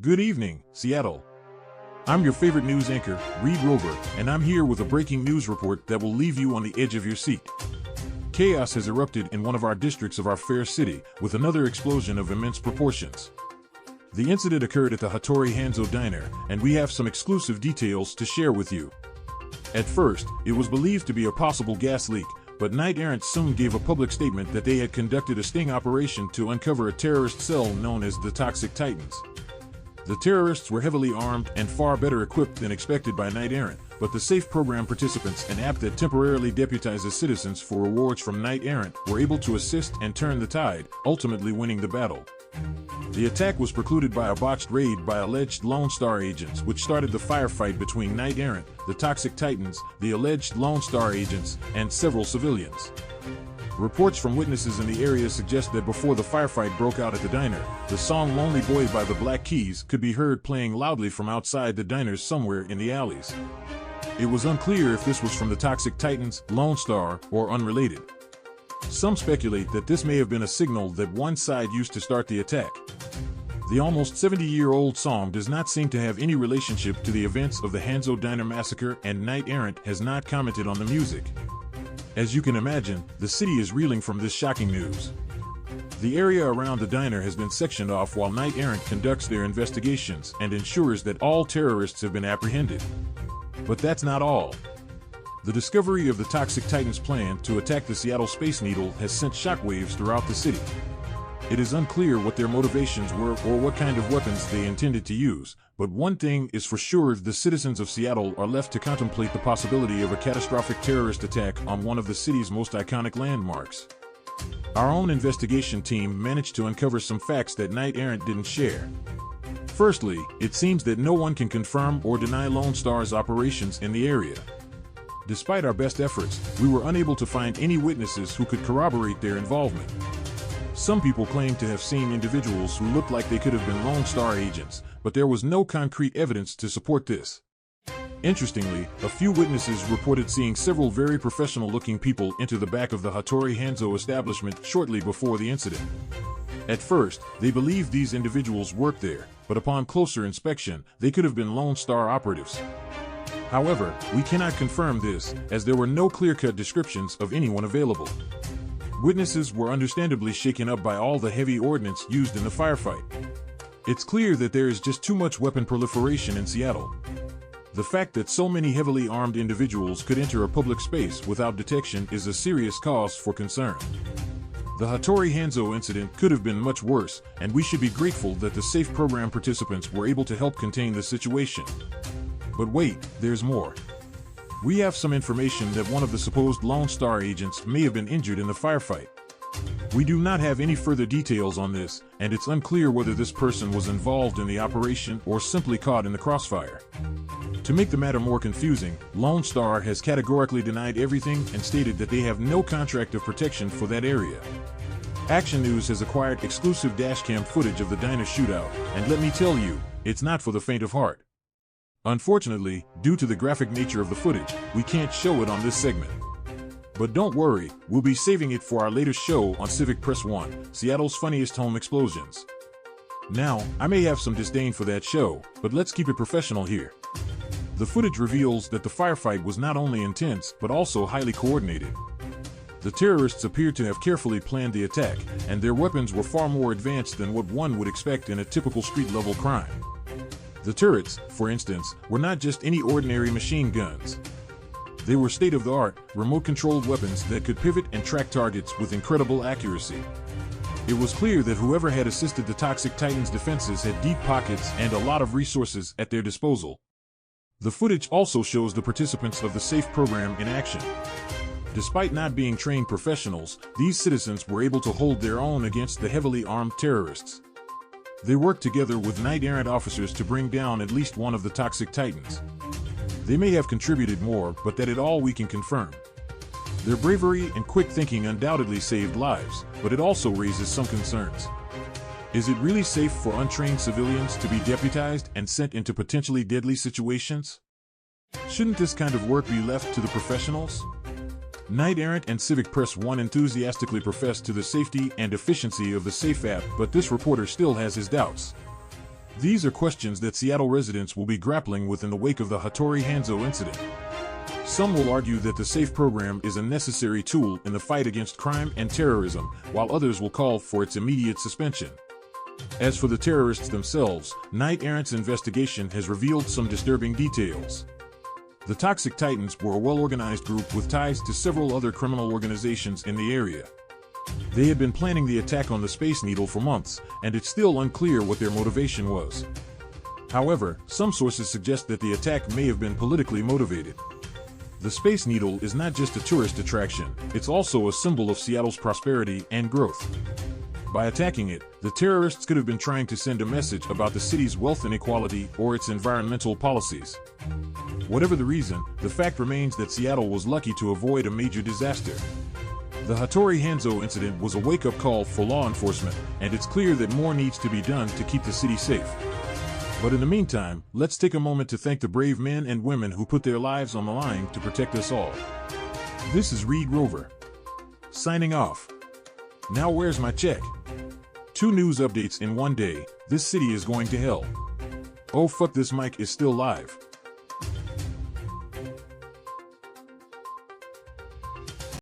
Good evening, Seattle. I'm your favorite news anchor, Reed Rover, and I'm here with a breaking news report that will leave you on the edge of your seat. Chaos has erupted in one of our districts of our fair city, with another explosion of immense proportions. The incident occurred at the Hattori Hanzo Diner, and we have some exclusive details to share with you. At first, it was believed to be a possible gas leak, but Knight Errant soon gave a public statement that they had conducted a sting operation to uncover a terrorist cell known as the Toxic Titans. The terrorists were heavily armed and far better equipped than expected by Knight Errant, but the SAFE program participants, an app that temporarily deputizes citizens for rewards from Knight Errant, were able to assist and turn the tide, ultimately winning the battle. The attack was precluded by a botched raid by alleged Lone Star agents, which started the firefight between Knight Errant, the Toxic Titans, the alleged Lone Star agents, and several civilians. Reports from witnesses in the area suggest that before the firefight broke out at the diner, the song Lonely Boy by the Black Keys could be heard playing loudly from outside the diners somewhere in the alleys. It was unclear if this was from the Toxic Titans, Lone Star, or unrelated. Some speculate that this may have been a signal that one side used to start the attack. The almost 70-year-old song does not seem to have any relationship to the events of the Hanzo Diner massacre, and Knight Errant has not commented on the music. As you can imagine, the city is reeling from this shocking news. The area around the diner has been sectioned off while Knight Errant conducts their investigations and ensures that all terrorists have been apprehended. But that's not all. The discovery of the Toxic Titans' plan to attack the Seattle Space Needle has sent shockwaves throughout the city. It is unclear what their motivations were or what kind of weapons they intended to use, but one thing is for sure: the citizens of Seattle are left to contemplate the possibility of a catastrophic terrorist attack on one of the city's most iconic landmarks. Our own investigation team managed to uncover some facts that Knight Errant didn't share. Firstly, it seems that no one can confirm or deny Lone Star's operations in the area. Despite our best efforts, we were unable to find any witnesses who could corroborate their involvement. Some people claim to have seen individuals who looked like they could have been Lone Star agents, but there was no concrete evidence to support this. Interestingly, a few witnesses reported seeing several very professional-looking people enter the back of the Hattori Hanzo establishment shortly before the incident. At first, they believed these individuals worked there, but upon closer inspection, they could have been Lone Star operatives. However, we cannot confirm this, as there were no clear-cut descriptions of anyone available. Witnesses were understandably shaken up by all the heavy ordnance used in the firefight. It's clear that there is just too much weapon proliferation in Seattle. The fact that so many heavily armed individuals could enter a public space without detection is a serious cause for concern. The Hattori Hanzo incident could have been much worse, and we should be grateful that the SAFE program participants were able to help contain the situation. But wait, there's more. We have some information that one of the supposed Lone Star agents may have been injured in the firefight. We do not have any further details on this, and it's unclear whether this person was involved in the operation or simply caught in the crossfire. To make the matter more confusing, Lone Star has categorically denied everything and stated that they have no contract of protection for that area. Action News has acquired exclusive dashcam footage of the diner shootout, and let me tell you, it's not for the faint of heart. Unfortunately, due to the graphic nature of the footage, we can't show it on this segment. But don't worry, we'll be saving it for our latest show on Civic Press 1, Seattle's Funniest Home Explosions. Now, I may have some disdain for that show, but let's keep it professional here. The footage reveals that the firefight was not only intense, but also highly coordinated. The terrorists appeared to have carefully planned the attack, and their weapons were far more advanced than what one would expect in a typical street-level crime. The turrets, for instance, were not just any ordinary machine guns. They were state-of-the-art, remote-controlled weapons that could pivot and track targets with incredible accuracy. It was clear that whoever had assisted the Toxic Titans' defenses had deep pockets and a lot of resources at their disposal. The footage also shows the participants of the SAFE program in action. Despite not being trained professionals, these citizens were able to hold their own against the heavily armed terrorists. They worked together with Knight Errant officers to bring down at least one of the Toxic Titans. They may have contributed more, but that is all we can confirm. Their bravery and quick thinking undoubtedly saved lives, but it also raises some concerns. Is it really safe for untrained civilians to be deputized and sent into potentially deadly situations? Shouldn't this kind of work be left to the professionals? Knight Errant and Civic Press 1 enthusiastically profess to the safety and efficiency of the SAFE app, but this reporter still has his doubts. These are questions that Seattle residents will be grappling with in the wake of the Hattori Hanzo incident. Some will argue that the SAFE program is a necessary tool in the fight against crime and terrorism, while others will call for its immediate suspension. As for the terrorists themselves, Knight Errant's investigation has revealed some disturbing details. The Toxic Titans were a well-organized group with ties to several other criminal organizations in the area. They had been planning the attack on the Space Needle for months, and it's still unclear what their motivation was. However, some sources suggest that the attack may have been politically motivated. The Space Needle is not just a tourist attraction, it's also a symbol of Seattle's prosperity and growth. By attacking it, the terrorists could have been trying to send a message about the city's wealth inequality or its environmental policies. Whatever the reason, the fact remains that Seattle was lucky to avoid a major disaster. The Hattori Hanzo incident was a wake-up call for law enforcement, and it's clear that more needs to be done to keep the city safe. But in the meantime, let's take a moment to thank the brave men and women who put their lives on the line to protect us all. This is Reed Rover, signing off. Now where's my check? 2 news updates in one day. This city is going to hell. Oh fuck, this mic is still live.